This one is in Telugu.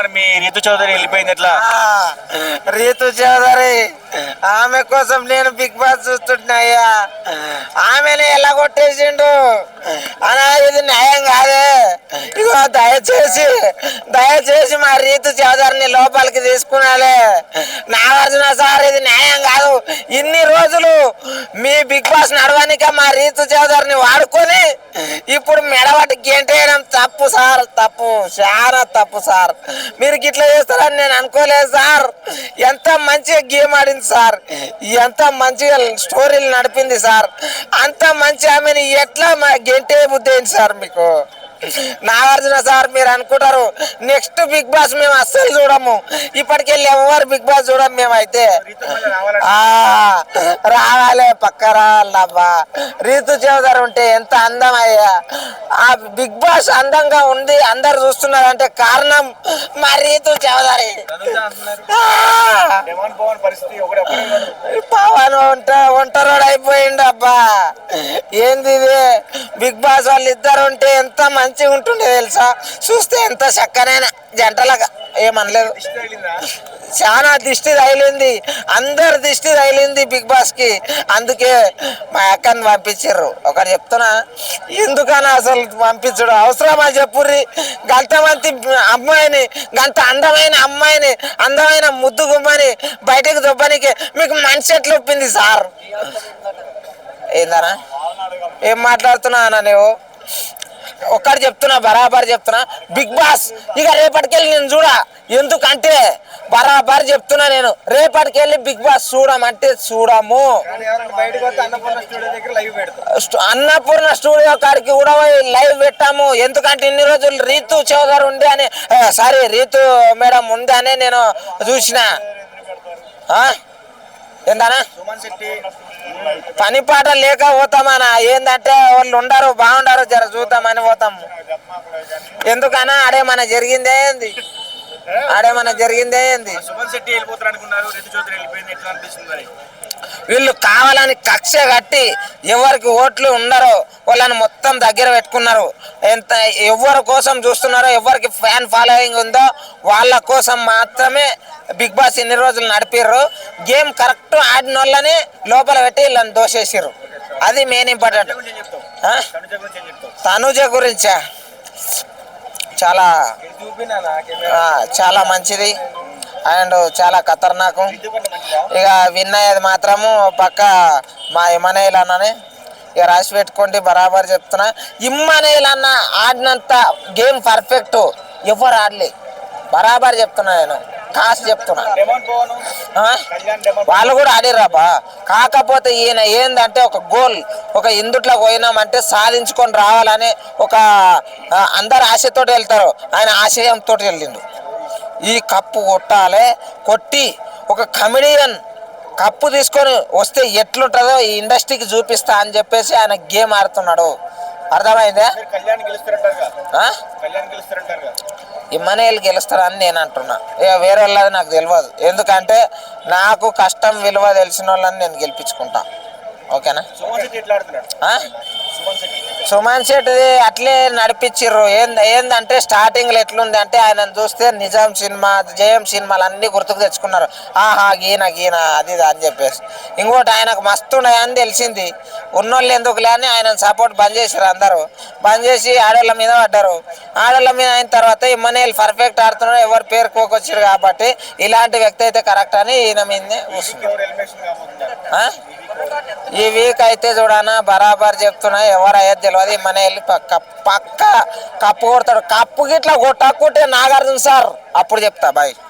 మరి మీ రీతు చౌదరి వెళ్ళిపోయింది ఎట్లా? రీతు చౌదరి ఆమె కోసం నేను బిగ్ బాస్ చూస్తున్నాయ్యా. ఆమెను ఎలా కొట్టేసిండు అనా, ఇది న్యాయం కాదే. ఇగో దయచేసి మా రీతు చౌదరిని లోపలికి తీసుకున్నాలే. నాగార్జున సార్, ఇది న్యాయం కాదు. ఇన్ని రోజులు మీ బిగ్ బాస్ నడవనిక మా రీతు చౌదరిని వాడుకొని ఇప్పుడు మెడవటి గెంటేయడం తప్పు సార్, తప్పు, చాలా తప్పు సార్. మీరు గిట్లా చేస్తారని నేను అనుకోలేదు సార్. ఎంత మంచిగా గేమ్ ఆడింది సార్, ఎంత మంచిగా స్టోరీలు నడిపింది సార్. అంత మంచి ఆమెను ఎట్లా గెంటే బుద్ధి అయింది సార్ మీకు? నాగార్జున సార్, మీరు అనుకుంటారు నెక్స్ట్ బిగ్ బాస్ మేము అస్సలు చూడము, ఇప్పటికెళ్ళి ఎవరు బిగ్ బాస్ చూడము మేమైతే. రావాలే, పక్క రావాలబ్బా. రీతు చౌదరి ఉంటే ఎంత అందం అయ్యా. ఆ బిగ్ బాస్ అందంగా ఉంది, అందరు చూస్తున్నారు అంటే కారణం మా రీతు చౌదరి. పవన్ ఒంటరోడు అయిపోయిండు అబ్బా. ఏంది ఇది? బిగ్ బాస్ వాళ్ళు ఇద్దరు ఉంటే ఎంత మంచిగా ఉంటుండే తెలుసా? చూస్తే ఎంత చక్కనైనా జంటలాగా ఏమనలేదు. చాలా దిష్టి తగిలింది, అందరు దిష్టి తగిలింది బిగ్ బాస్ కి. అందుకే మా అక్కని పంపించారు. ఒకటి చెప్తున్నా, ఎందుకన్నా అసలు పంపించడం అవసరమా చెప్పుర్రి? గంట మంది అమ్మాయిని, గంట అందమైన అమ్మాయిని, అందమైన ముద్దు గుమ్మని బయటకు దొబ్బనికి మీకు మనసు ఎట్లా ఒప్పింది సార్? ఏందనా ఏం మాట్లాడుతున్నా అన్న నువ్వు? ఒక్కటి చెప్తున్నా, బరాబర్ చెప్తున్నా, బిగ్ బాస్ ఇక రేపటికెళ్ళి నేను చూడా. ఎందుకంటే బరాబర్ చెప్తున్నా, నేను రేపటికెళ్ళి బిగ్ బాస్ చూడమంటే చూడము. అన్నపూర్ణ స్టూడియో కాడికి కూడా లైవ్ పెట్టాము. ఎందుకంటే ఇన్ని రోజులు రీతు చౌదరి ఉండే అని, సారీ రీతు మేడం ఉండే అని నేను చూసిన. ఏందనా పని పాట లేక పోతామనా? ఏందంటే వాళ్ళు ఉండరు, బాగుండరు, జర చూద్దామని పోతాము. ఎందుకన్నా ఆడేమన్నా జరిగిందే ఏంది? వీళ్ళు కావాలని కక్ష కట్టి ఎవరికి ఓట్లు ఉండరో వాళ్ళని మొత్తం దగ్గర పెట్టుకున్నారు. ఎంత ఎవరి కోసం చూస్తున్నారో, ఎవరికి ఫ్యాన్ ఫాలోయింగ్ ఉందో వాళ్ళ కోసం మాత్రమే బిగ్ బాస్ ఇన్ని రోజులు నడిపిర్రు. గేమ్ కరెక్ట్ ఆడిన వాళ్ళని లోపల పెట్టి వీళ్ళని దోషేసిర్రు. అది మెయిన్ ఇంపార్టెంట్. తనుజ గురించా చాలా చాలా మంచిది అండ్ చాలా ఖతర్నాకు. ఇక విన్ అయ్యేది మాత్రము పక్క మా ఇమ్మనేయులు అన్ననే. ఇక రాసి పెట్టుకోండి, బరాబర్ చెప్తున్నా. ఇమ్మనేయులు అన్న ఆడినంత గేమ్ పర్ఫెక్ట్ ఎవరు ఆడలే, బరాబర్ చెప్తున్నా, నేను కాసు చెప్తున్నా. వాళ్ళు కూడా ఆడిర్రాబా. కాకపోతే ఈయన ఏందంటే ఒక గోల్, ఒక ఇందుట్లో పోయినామంటే సాధించుకొని రావాలని ఒక అందరు ఆశతోటి వెళ్తారు, ఆయన ఆశయంతో వెళ్ళిండు. ఈ కప్పు కొట్టాలి, కొట్టి ఒక కమెడియన్ కప్పు తీసుకొని వస్తే ఎట్లుంటుందో ఈ ఇండస్ట్రీకి చూపిస్తా అని చెప్పేసి ఆయన గేమ్ ఆడుతున్నాడు. అర్థమైందా? ఇమ్మనేలు గెలుస్తారని నేను అంటున్నా. ఇక వేరే వాళ్ళది నాకు తెలియదు. ఎందుకంటే నాకు కష్టం విలువ తెలిసిన వాళ్ళని నేను గెలిపించుకుంటా. ఓకేనా? సుమన్ శెట్టిది అట్లే నడిపించిర్రు. ఏందంటే స్టార్టింగ్లో ఎట్లుంది అంటే ఆయన చూస్తే నిజాం సినిమా, జయం సినిమాలు అన్నీ గుర్తుకు తెచ్చుకున్నారు. ఆహా గీన అది అని చెప్పేసి. ఇంకోటి ఆయనకు మస్తు ఉన్నాయని తెలిసింది. ఉన్నోళ్ళు ఎందుకులే అని ఆయన సపోర్ట్ బంద్ చేశారు. అందరూ బంద్ చేసి ఆడోళ్ళ మీద పడ్డారు. ఆడోళ్ళ మీద అయిన తర్వాత ఇమ్మనేలు పర్ఫెక్ట్ ఆడుతున్నారు, ఎవరు పేరు కోకొచ్చారు. కాబట్టి ఇలాంటి వ్యక్తి అయితే కరెక్ట్ అని ఈయన మీదనే వస్తుంది. ఈ వీక్ అయితే చూడనా, బరాబర్ చెప్తున్నా, ఎవరు అయ్యేది తెలియదు. మన వెళ్ళి పక్క కప్పు కొడతాడు. కప్పు గిట్లా కొట్టకుంటే నాగార్జున సార్ అప్పుడు చెప్తా బాయ్.